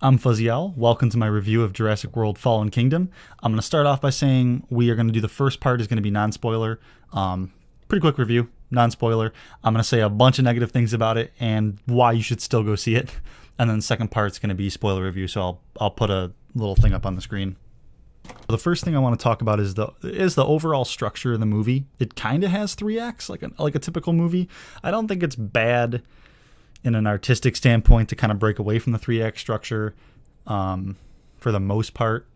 I'm Fuzzy Owl. Welcome to my review of Jurassic World Fallen Kingdom. I'm going to start off by saying we are going to do the first part is going to be non-spoiler. Pretty quick review, non-spoiler. I'm going to say a bunch of negative things about it and why you should still go see it. And then the second part's going to be spoiler review, so I'll put a little thing up on the screen. The first thing I want to talk about is the overall structure of the movie. It kind of has three acts, like a typical movie. I don't think it's bad in an artistic standpoint to kind of break away from the three-act structure for the most part.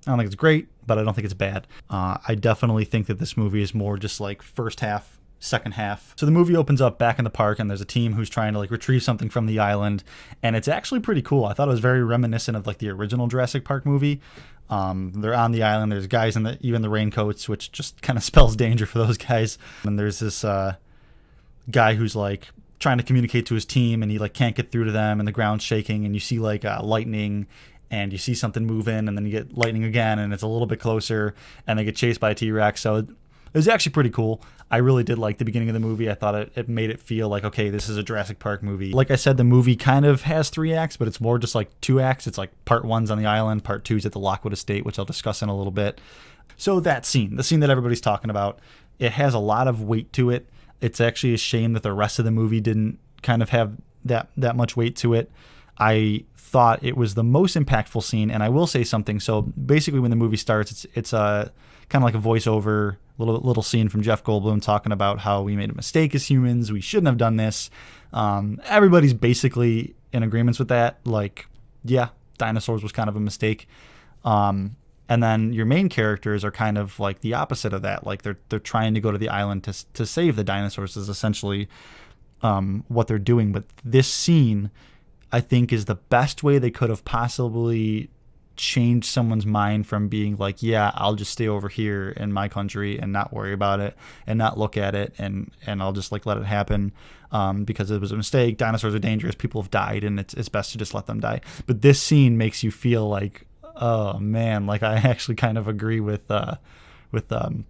I don't think it's great, but I don't think it's bad. I definitely think that this movie is more just like first half, second half. So the movie opens up back in the park, and there's a team who's trying to like retrieve something from the island, and it's actually pretty cool. I thought it was very reminiscent of like the original Jurassic Park movie. They're on the island. There's guys in even the raincoats, which just kind of spells danger for those guys. And there's this guy who's like trying to communicate to his team, and he like can't get through to them, and the ground's shaking, and you see like lightning, and you see something moving, and then you get lightning again, and it's a little bit closer, and they get chased by a T-Rex. So it was actually pretty cool. I really did like the beginning of the movie. I thought it made it feel like, okay, this is a Jurassic Park movie. Like I said, the movie kind of has three acts, but it's more just like two acts. It's like part one's on the island, part two's at the Lockwood Estate, which I'll discuss in a little bit. So that scene, the scene that everybody's talking about, it has a lot of weight to it. It's actually a shame that the rest of the movie didn't kind of have that much weight to it. I thought it was the most impactful scene, and I will say something. So basically when the movie starts, it's a kind of like a voiceover, little scene from Jeff Goldblum talking about how we made a mistake as humans. We shouldn't have done this. Everybody's basically in agreement with that. Like, yeah, dinosaurs was kind of a mistake. And then your main characters are kind of like the opposite of that. Like they're trying to go to the island to save the dinosaurs is essentially what they're doing. But this scene, I think, is the best way they could have possibly changed someone's mind from being like, yeah, I'll just stay over here in my country and not worry about it and not look at it, and I'll just like let it happen because it was a mistake. Dinosaurs are dangerous. People have died, and it's best to just let them die. But this scene makes you feel like, oh man, like I actually kind of agree with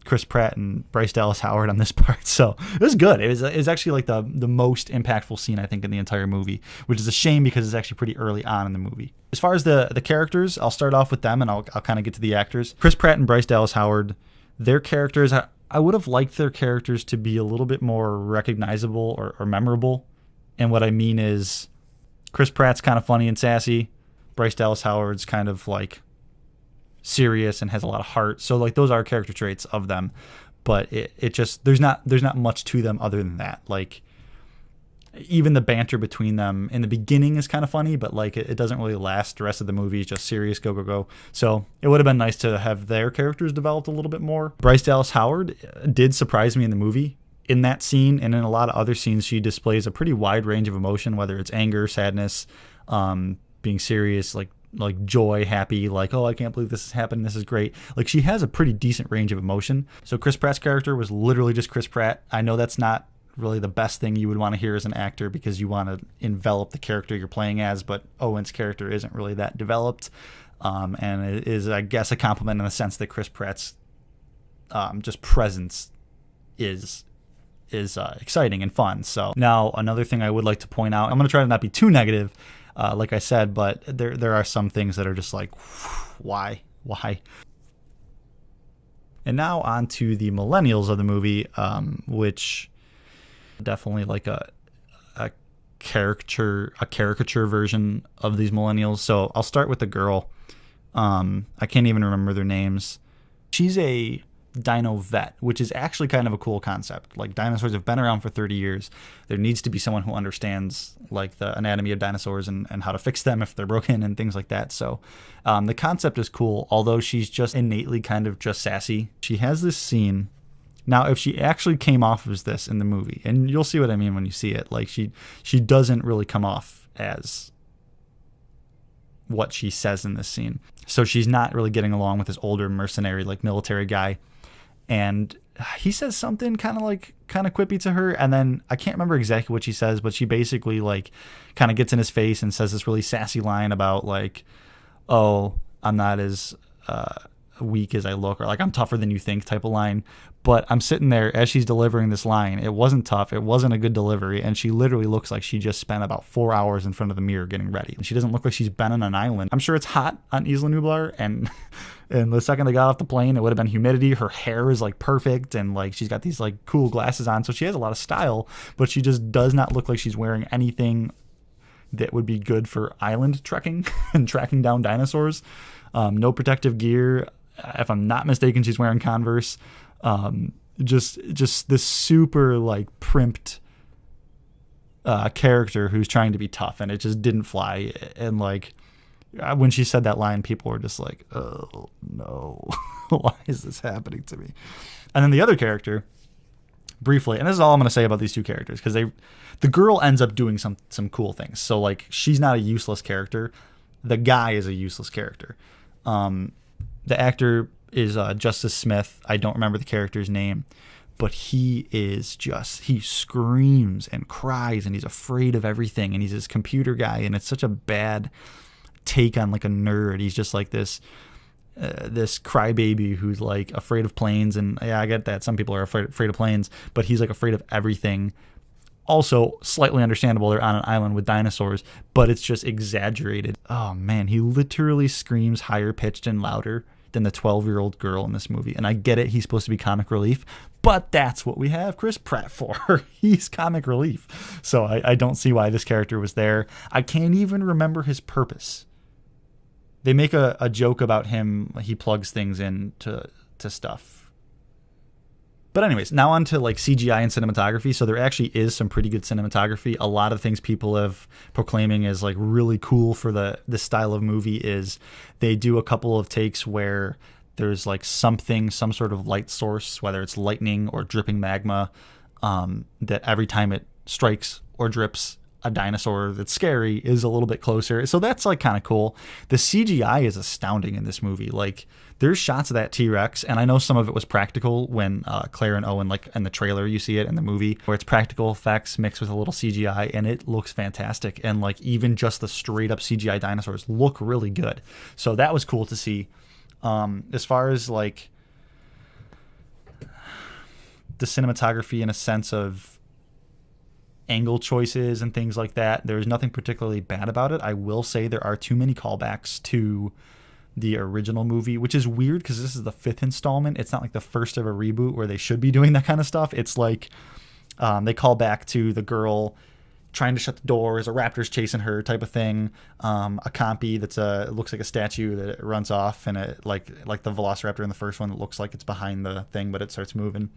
Chris Pratt and Bryce Dallas Howard on this part. So it was good. It was actually like the most impactful scene, I think, in the entire movie, which is a shame because it's actually pretty early on in the movie. As far as the characters, I'll start off with them, and I'll kind of get to the actors. Chris Pratt and Bryce Dallas Howard, their characters, I would have liked their characters to be a little bit more recognizable or memorable. And what I mean is Chris Pratt's kind of funny and sassy. Bryce Dallas Howard's kind of like serious and has a lot of heart. So like those are character traits of them, but it just there's not much to them other than that. Like even the banter between them in the beginning is kind of funny, but like it doesn't really last. The rest of the movie is just serious, go go go. So it would have been nice to have their characters developed a little bit more. Bryce Dallas Howard did surprise me in the movie. In that scene and in a lot of other scenes, she displays a pretty wide range of emotion, whether it's anger, sadness, being serious, like joy, happy, like, oh, I can't believe this is happening, this is great. Like she has a pretty decent range of emotion. So Chris Pratt's character was literally just Chris Pratt. I know that's not really the best thing you would want to hear as an actor because you want to envelop the character you're playing as, but Owen's character isn't really that developed. And it is, I guess, a compliment in the sense that Chris Pratt's just presence is exciting and fun. So now another thing I would like to point out, I'm going to try to not be too negative, like I said, but there are some things that are just like, why? And now on to the millennials of the movie, which definitely like a caricature version of these millennials. So I'll start with the girl. I can't even remember their names. She's a dino vet, which is actually kind of a cool concept. Like dinosaurs have been around for 30 years. There needs to be someone who understands like the anatomy of dinosaurs and how to fix them if they're broken and things like that. So the concept is cool, although she's just innately kind of just sassy. She has this scene. Now, if she actually came off as this in the movie, and you'll see what I mean when you see it, like she doesn't really come off as what she says in this scene. So she's not really getting along with this older mercenary, like military guy. And he says something kind of quippy to her, and then I can't remember exactly what she says, but she basically like kind of gets in his face and says this really sassy line about like, oh, I'm not as weak as I look, or like I'm tougher than you think type of line. But I'm sitting there as she's delivering this line. It wasn't tough. It wasn't a good delivery. And she literally looks like she just spent about 4 hours in front of the mirror getting ready. And she doesn't look like she's been on an island. I'm sure it's hot on Isla Nublar. And the second they got off the plane, it would have been humidity. Her hair is like perfect. And like she's got these like cool glasses on. So she has a lot of style. But she just does not look like she's wearing anything that would be good for island trekking and tracking down dinosaurs. No protective gear. If I'm not mistaken, she's wearing Converse. Just this super like primped character who's trying to be tough, and it just didn't fly. And like when she said that line, people were just like, oh no, why is this happening to me? And then the other character, briefly, and this is all I'm going to say about these two characters, because the girl ends up doing some cool things. So like she's not a useless character. The guy is a useless character. The actor is Justice Smith. I don't remember the character's name, but he screams and cries, and he's afraid of everything, and he's this computer guy, and it's such a bad take on like a nerd. He's just like this crybaby who's like afraid of planes, and yeah, I get that some people are afraid of planes, but he's like afraid of everything. Also slightly understandable, they're on an island with dinosaurs, but it's just exaggerated. Oh man, he literally screams higher pitched and louder than the 12-year-old girl in this movie. And I get it, he's supposed to be comic relief, but that's what we have Chris Pratt for. He's comic relief. So I don't see why this character was there. I can't even remember his purpose. They make a joke about him, he plugs things in to stuff. But anyways, now on to like CGI and cinematography. So there actually is some pretty good cinematography. A lot of things people have proclaiming as like really cool for this style of movie is they do a couple of takes where there's like some sort of light source, whether it's lightning or dripping magma, that every time it strikes or drips, a dinosaur that's scary is a little bit closer. So that's like kind of cool. The CGI is astounding in this movie. Like there's shots of that T-Rex, and I know some of it was practical when Claire and Owen, like in the trailer, you see it in the movie where it's practical effects mixed with a little CGI, and it looks fantastic. And like even just the straight up CGI dinosaurs look really good. So that was cool to see. As far as like the cinematography in a sense of angle choices and things like that, there's nothing particularly bad about it. I will say there are too many callbacks to the original movie, which is weird because this is the 5th installment. It's not like the first of a reboot where they should be doing that kind of stuff. It's like they call back to the girl trying to shut the doors, a raptor's chasing her type of thing, a compy that's it looks like a statue that it runs off, and it like the velociraptor in the first one, it looks like it's behind the thing but it starts moving.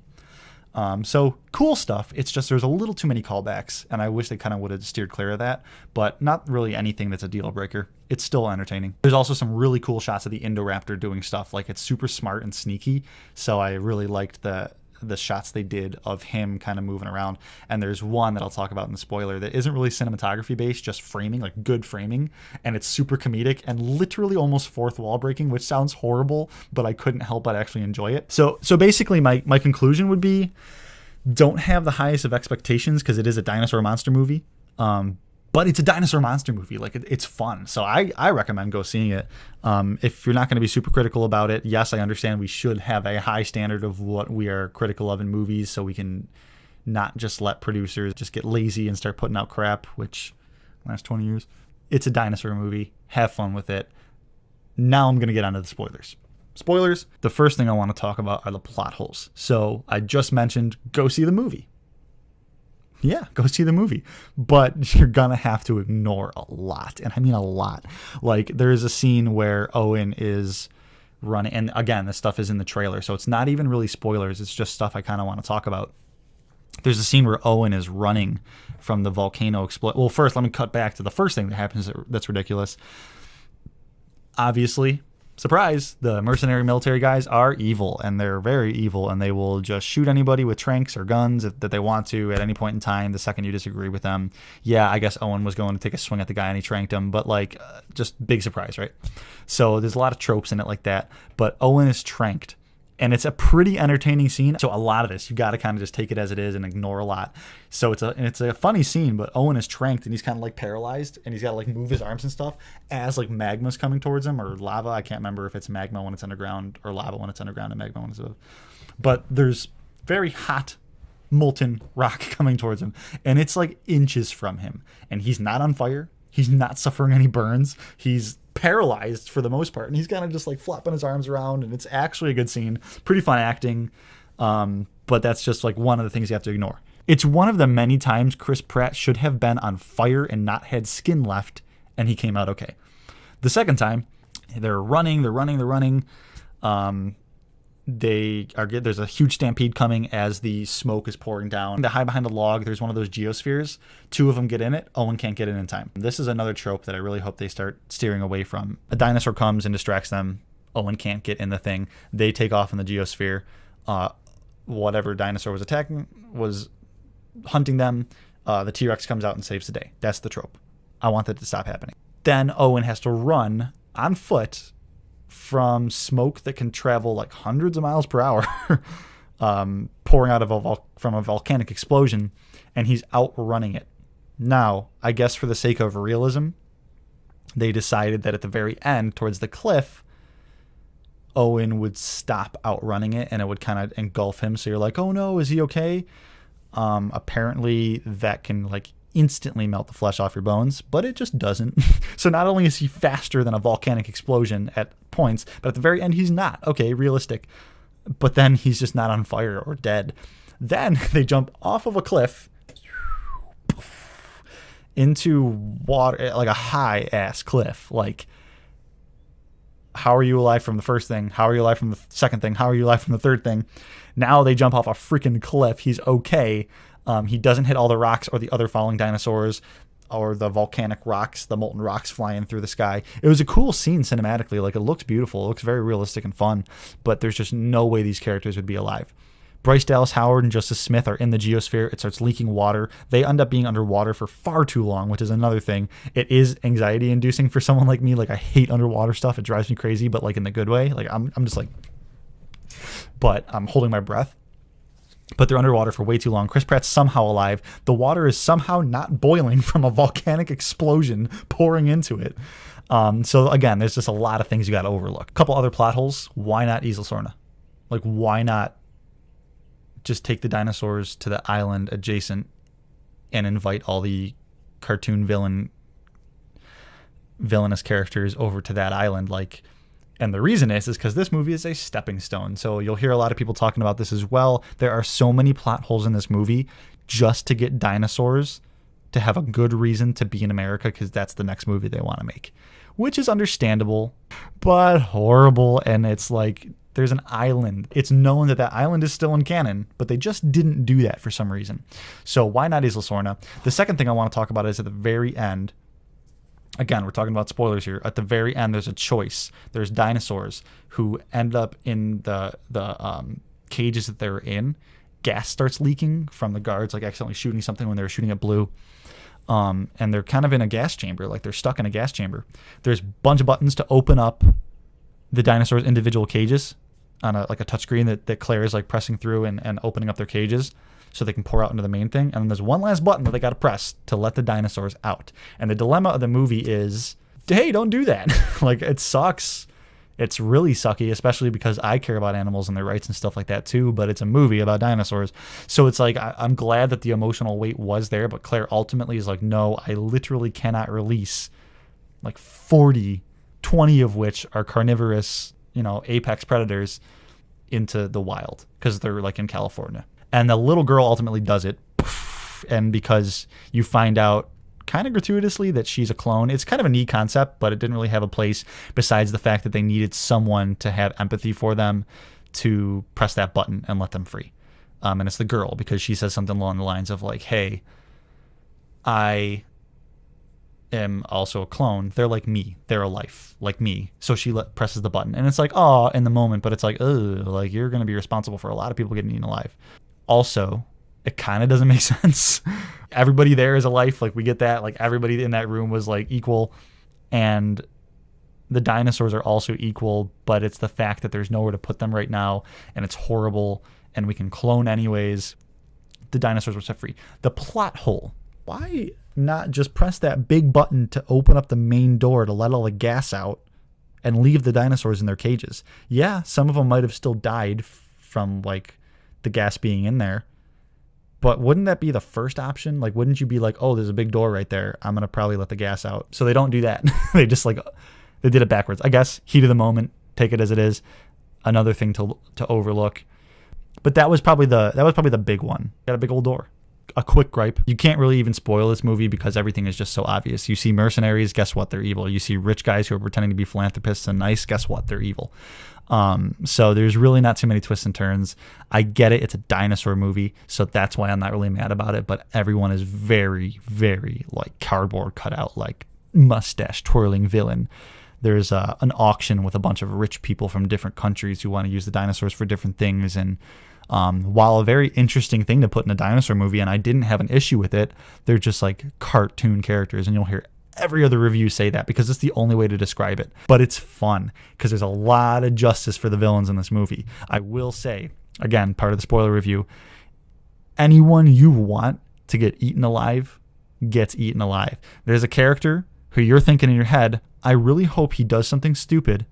So cool stuff. It's just there's a little too many callbacks, and I wish they kind of would have steered clear of that, but not really anything that's a deal breaker. It's still entertaining. There's also some really cool shots of the Indoraptor doing stuff. Like it's super smart and sneaky, so I really liked the shots they did of him kind of moving around. And there's one that I'll talk about in the spoiler that isn't really cinematography based, just framing, like good framing, and it's super comedic and literally almost fourth wall breaking, which sounds horrible, but I couldn't help but actually enjoy it. So basically my conclusion would be, don't have the highest of expectations because it is a dinosaur monster movie. But it's a dinosaur monster movie. Like it's fun. So I recommend go seeing it. If you're not going to be super critical about it, yes, I understand we should have a high standard of what we are critical of in movies, so we can not just let producers just get lazy and start putting out crap, which last 20 years. It's a dinosaur movie. Have fun with it. Now I'm going to get onto the spoilers. Spoilers. The first thing I want to talk about are the plot holes. So I just mentioned go see the movie. Yeah, go see the movie. But you're going to have to ignore a lot. And I mean a lot. Like, there's a scene where Owen is running. And again, this stuff is in the trailer. So it's not even really spoilers. It's just stuff I kind of want to talk about. There's a scene where Owen is running from the volcano explosion. Well, first, let me cut back to the first thing that happens that's ridiculous. Obviously, surprise, the mercenary military guys are evil, and they're very evil, and they will just shoot anybody with tranks or guns that they want to at any point in time the second you disagree with them. Yeah, I guess Owen was going to take a swing at the guy and he tranked him, but like just big surprise, right? So there's a lot of tropes in it like that, but Owen is tranked, And it's a pretty entertaining scene. So a lot of this, you got to kind of just take it as it is and ignore a lot. So it's a funny scene, but Owen is tranked and he's kind of like paralyzed and he's got to like move his arms and stuff as like magma's coming towards him, or lava. I can't remember if it's magma when it's underground or lava when it's underground and magma when it's above. But there's very hot molten rock coming towards him and it's like inches from him, and he's not on fire. He's not suffering any burns. He's paralyzed for the most part, and he's kind of just like flopping his arms around, and it's actually a good scene. Pretty fun acting, but that's just like one of the things you have to ignore. It's one of the many times Chris Pratt should have been on fire and not had skin left, and he came out okay. The second time, they're running. There's a huge stampede coming as the smoke is pouring down. They hide behind a log. There's one of those geospheres. 2 of them get in it. Owen can't get in time. This is another trope that I really hope they start steering away from. A dinosaur comes and distracts them. Owen can't get in the thing. They take off in the geosphere. Whatever dinosaur was attacking was hunting them. The T-Rex comes out and saves the day. That's the trope. I want that to stop happening. Then Owen has to run on foot from smoke that can travel like hundreds of miles per hour, pouring out from a volcanic explosion, and he's outrunning it. Now, I guess for the sake of realism, they decided that at the very end, towards the cliff, Owen would stop outrunning it and it would kind of engulf him. So you're like, oh no, is he okay? Apparently that can like instantly melt the flesh off your bones, but it just doesn't. So not only is he faster than a volcanic explosion at points, but at the very end he's not. Okay, realistic. But then he's just not on fire or dead. Then they jump off of a cliff into water, like a high ass cliff. Like, how are you alive from the first thing? How are you alive from the second thing? How are you alive from the third thing? Now they jump off a freaking cliff. He's okay. He doesn't hit all the rocks or the other falling dinosaurs or the volcanic rocks, the molten rocks flying through the sky. It was a cool scene cinematically. Like, it looks beautiful. It looks very realistic and fun, but there's just no way these characters would be alive. Bryce Dallas Howard and Justice Smith are in the geosphere. It starts leaking water. They end up being underwater for far too long, which is another thing. It is anxiety inducing for someone like me. Like, I hate underwater stuff. It drives me crazy, but like in the good way. Like, I'm just like, but I'm holding my breath. But they're underwater for way too long. Chris Pratt's somehow alive. The water is somehow not boiling from a volcanic explosion pouring into it. So again, there's just a lot of things you got to overlook. A couple other plot holes. Why not Isla Sorna? Like, why not just take the dinosaurs to the island adjacent and invite all the cartoon villainous characters over to that island? Like, and the reason is because this movie is a stepping stone. So you'll hear a lot of people talking about this as well. There are so many plot holes in this movie just to get dinosaurs to have a good reason to be in America, because that's the next movie they want to make, which is understandable, but horrible. And it's like, there's an island. It's known that that island is still in canon, but they just didn't do that for some reason. So why not Isla Sorna? The second thing I want to talk about is at the very end. Again, we're talking about spoilers here. At the very end, there's a choice. There's dinosaurs who end up in the cages that they're in. Gas starts leaking from the guards, like accidentally shooting something when they were shooting at Blue. And they're kind of in a gas chamber, like they're stuck in a gas chamber. There's a bunch of buttons to open up the dinosaurs' individual cages on a touchscreen that Claire is like pressing through and opening up their cages so they can pour out into the main thing. And then there's one last button that they got to press to let the dinosaurs out. And the dilemma of the movie is, hey, don't do that. Like, it sucks. It's really sucky, especially because I care about animals and their rights and stuff like that too, but it's a movie about dinosaurs. So it's like, I'm glad that the emotional weight was there, but Claire ultimately is like, no, I literally cannot release like 20 of which are carnivorous, apex predators into the wild because they're like in California. And the little girl ultimately does it. And because you find out kind of gratuitously that she's a clone, it's kind of a neat concept, but it didn't really have a place besides the fact that they needed someone to have empathy for them to press that button and let them free. And it's the girl, because she says something along the lines of like, hey, I am also a clone. They're like me. They're a life like me. So she presses the button. And it's like, oh, in the moment, but it's like, oh, like you're going to be responsible for a lot of people getting eaten alive. Also, it kind of doesn't make sense. Everybody there is a life. Like, we get that. Like, everybody in that room was like equal. And the dinosaurs are also equal, but it's the fact that there's nowhere to put them right now, and it's horrible, and we can clone anyways. The dinosaurs were set free. The plot hole. Why not just press that big button to open up the main door to let all the gas out and leave the dinosaurs in their cages? Yeah, some of them might have still died from like the gas being in there, but wouldn't that be the first option? Like, wouldn't you be like, oh, there's a big door right there, I'm gonna probably let the gas out? So they don't do that. They just like, they did it backwards. I guess heat of the moment, take it as it is. Another thing to overlook. But that was probably the big one. Got a big old door. A quick gripe. You can't really even spoil this movie because everything is just so obvious. You see mercenaries, guess what? They're evil. You see rich guys who are pretending to be philanthropists and nice, guess what? They're evil. So there's really not too many twists and turns. I get it. It's a dinosaur movie, so that's why I'm not really mad about it. But everyone is very, very like cardboard cutout, like mustache twirling villain. There's an auction with a bunch of rich people from different countries who want to use the dinosaurs for different things. And while a very interesting thing to put in a dinosaur movie, and I didn't have an issue with it, they're just like cartoon characters, and you'll hear every other review say that because it's the only way to describe it. But it's fun because there's a lot of justice for the villains in this movie. I will say, again, part of the spoiler review, anyone you want to get eaten alive gets eaten alive. There's a character who you're thinking in your head, I really hope he does something stupid,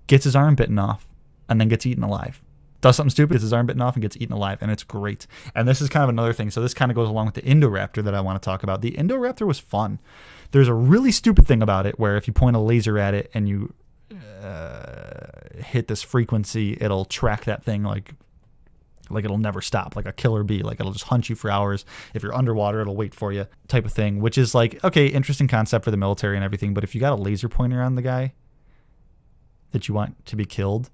gets his arm bitten off, and then gets eaten alive. Does something stupid, gets his arm bitten off, and gets eaten alive, and it's great. And this is kind of another thing. So this kind of goes along with the Indoraptor that I want to talk about. The Indoraptor was fun. There's a really stupid thing about it where if you point a laser at it and you hit this frequency, it'll track that thing like it'll never stop, like a killer bee. Like it'll just hunt you for hours. If you're underwater, it'll wait for you, type of thing, which is like, okay, interesting concept for the military and everything. But if you got a laser pointer on the guy that you want to be killed,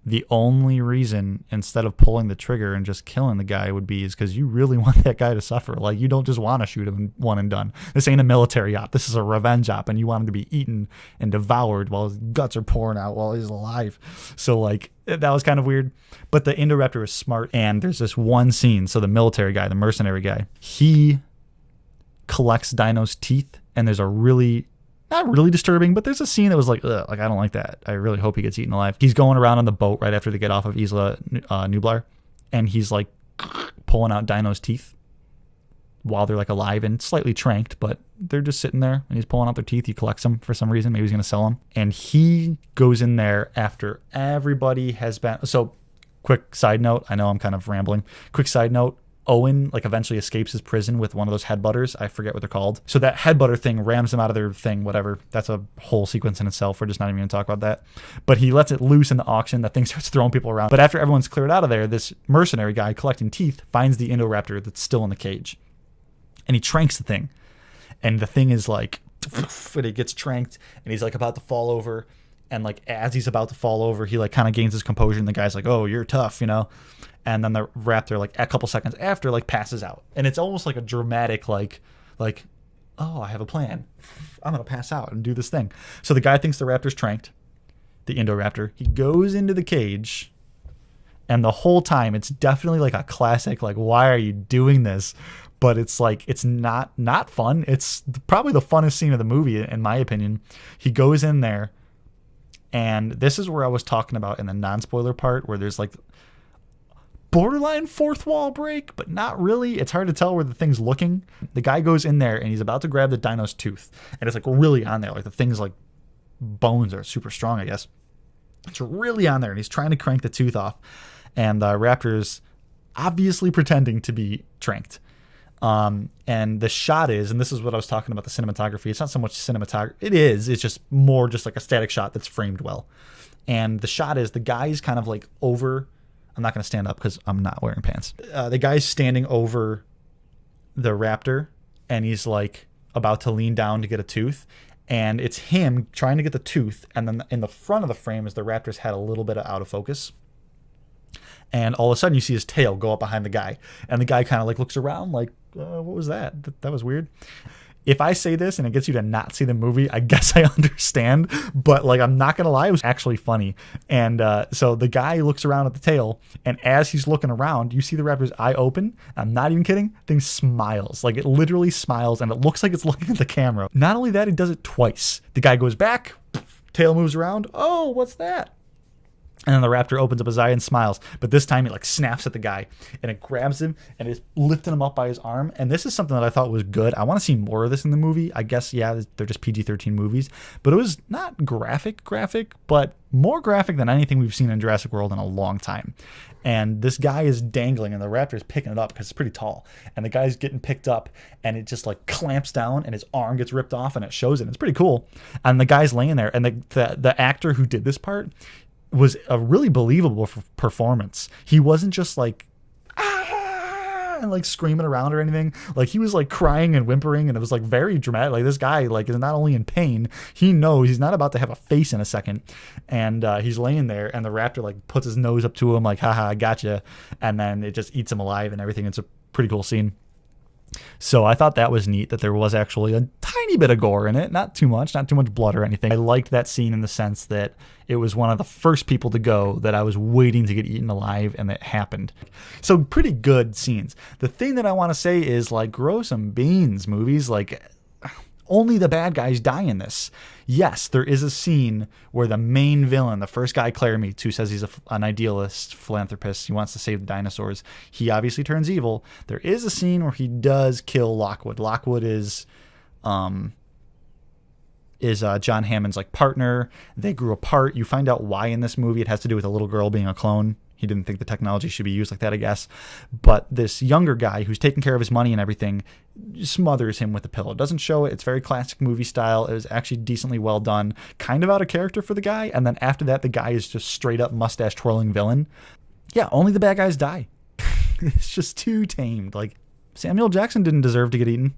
the only reason instead of pulling the trigger and just killing the guy would be is because you really want that guy to suffer. Like, you don't just want to shoot him one and done. This ain't a military op. This is a revenge op, and you want him to be eaten and devoured while his guts are pouring out while he's alive. So like, that was kind of weird. But the Indoraptor is smart, and there's this one scene. So the military guy, the mercenary guy, he collects Dino's teeth, and there's a really, not really disturbing, but there's a scene that was like, ugh, like I don't like that. I really hope he gets eaten alive. He's going around on the boat right after they get off of Isla Nublar, and he's like pulling out Dino's teeth while they're like alive and slightly tranked, but they're just sitting there, and he's pulling out their teeth. He collects them for some reason. Maybe he's going to sell them. And he goes in there after everybody has been... So, quick side note. I know I'm kind of rambling. Quick side note. Owen like eventually escapes his prison with one of those headbutters. I forget what they're called. So that headbutter thing rams them out of their thing, whatever. That's a whole sequence in itself. We're just not even going to talk about that. But he lets it loose in the auction. That thing starts throwing people around. But after everyone's cleared out of there, this mercenary guy collecting teeth finds the Indoraptor that's still in the cage. And he tranks the thing. And the thing is like, and it gets tranked, and he's like about to fall over. And like as he's about to fall over, he like kind of gains his composure, and the guy's like, "Oh, you're tough," you know. And then the raptor, like a couple seconds after, like passes out, and it's almost like a dramatic, like, oh, I have a plan. I'm gonna pass out and do this thing. So the guy thinks the raptor's tranked, the Indoraptor. He goes into the cage, and the whole time it's definitely like a classic, like, why are you doing this? But it's like, it's not fun. It's probably the funnest scene of the movie, in my opinion. He goes in there. And this is where I was talking about in the non-spoiler part, where there's like borderline fourth wall break, but not really. It's hard to tell where the thing's looking. The guy goes in there, and he's about to grab the dino's tooth, and it's like really on there. Like the thing's like bones are super strong, I guess. It's really on there, and he's trying to crank the tooth off. And the raptor's obviously pretending to be tranked. And the shot is, and this is what I was talking about, the cinematography. It's not so much cinematography. It is. It's just more just like a static shot that's framed well. And the shot is the guy's kind of like over. I'm not going to stand up because I'm not wearing pants. The guy's standing over the raptor, and he's like about to lean down to get a tooth. And it's him trying to get the tooth. And then in the front of the frame is the raptor's head a little bit out of focus. And all of a sudden you see his tail go up behind the guy. And the guy kind of like looks around like, what was that? That was weird. If I say this and it gets you to not see the movie, I guess I understand, but like, I'm not gonna lie, it was actually funny. And so the guy looks around at the tail, and as he's looking around, you see the raptor's eye open. I'm not even kidding. Thing smiles, like it literally smiles, and it looks like it's looking at the camera. Not only that, he does it twice. The guy goes back, tail moves around. Oh, what's that? And then the raptor opens up his eye and smiles. But this time it like snaps at the guy and it grabs him and is lifting him up by his arm. And this is something that I thought was good. I want to see more of this in the movie. I guess, yeah, they're just PG-13 movies. But it was not graphic, but more graphic than anything we've seen in Jurassic World in a long time. And this guy is dangling and the raptor is picking it up because it's pretty tall. And the guy's getting picked up and it just like clamps down and his arm gets ripped off and it shows it. It's pretty cool. And the guy's laying there, and the actor who did this part was a really believable performance. He wasn't just like and like screaming around or anything. Like he was like crying and whimpering, and it was like very dramatic. Like this guy like is not only in pain, he knows he's not about to have a face in a second, and he's laying there, and the raptor like puts his nose up to him like, haha, I gotcha, and then it just eats him alive and everything. It's a pretty cool scene. So I thought that was neat that there was actually a tiny bit of gore in it. Not too much blood or anything. I liked that scene in the sense that it was one of the first people to go that I was waiting to get eaten alive, and it happened. So pretty good scenes. The thing that I want to say is like, grow some beans, movies. Like, only the bad guys die in this. Yes, there is a scene where the main villain, the first guy Claire meets, who says he's an idealist, philanthropist, he wants to save the dinosaurs, he obviously turns evil. There is a scene where he does kill Lockwood. Lockwood is John Hammond's like partner. They grew apart. You find out why in this movie. It has to do with a little girl being a clone. He didn't think the technology should be used like that, I guess. But this younger guy who's taking care of his money and everything smothers him with a pillow. Doesn't show it. It's very classic movie style. It was actually decently well done. Kind of out of character for the guy. And then after that, the guy is just straight up mustache twirling villain. Yeah, only the bad guys die. It's just too tamed. Like, Samuel Jackson didn't deserve to get eaten,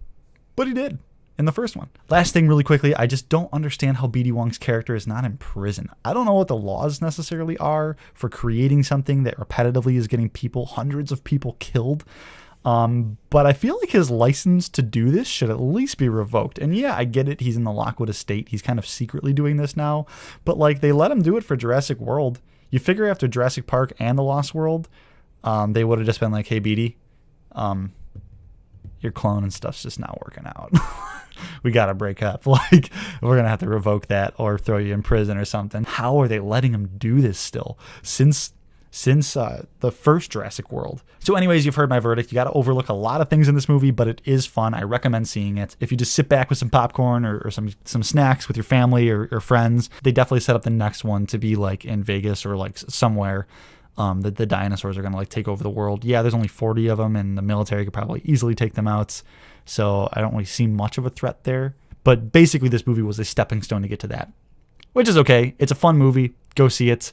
but he did in the first one. Last thing really quickly, I just don't understand how BD Wong's character is not in prison. I don't know what the laws necessarily are for creating something that repetitively is getting hundreds of people killed. But I feel like his license to do this should at least be revoked. And yeah, I get it. He's in the Lockwood estate. He's kind of secretly doing this now, but like they let him do it for Jurassic World. You figure after Jurassic Park and The Lost World, they would have just been like, hey, BD, your clone and stuff's just not working out. We got to break up. Like, we're going to have to revoke that or throw you in prison or something. How are they letting him do this still since the first Jurassic World? So anyways, you've heard my verdict. You got to overlook a lot of things in this movie, but it is fun. I recommend seeing it. If you just sit back with some popcorn or some snacks with your family or friends, they definitely set up the next one to be like in Vegas or like somewhere. The dinosaurs are going to like take over the world. Yeah, there's only 40 of them, and the military could probably easily take them out. So I don't really see much of a threat there. But basically, this movie was a stepping stone to get to that, which is okay. It's a fun movie. Go see it.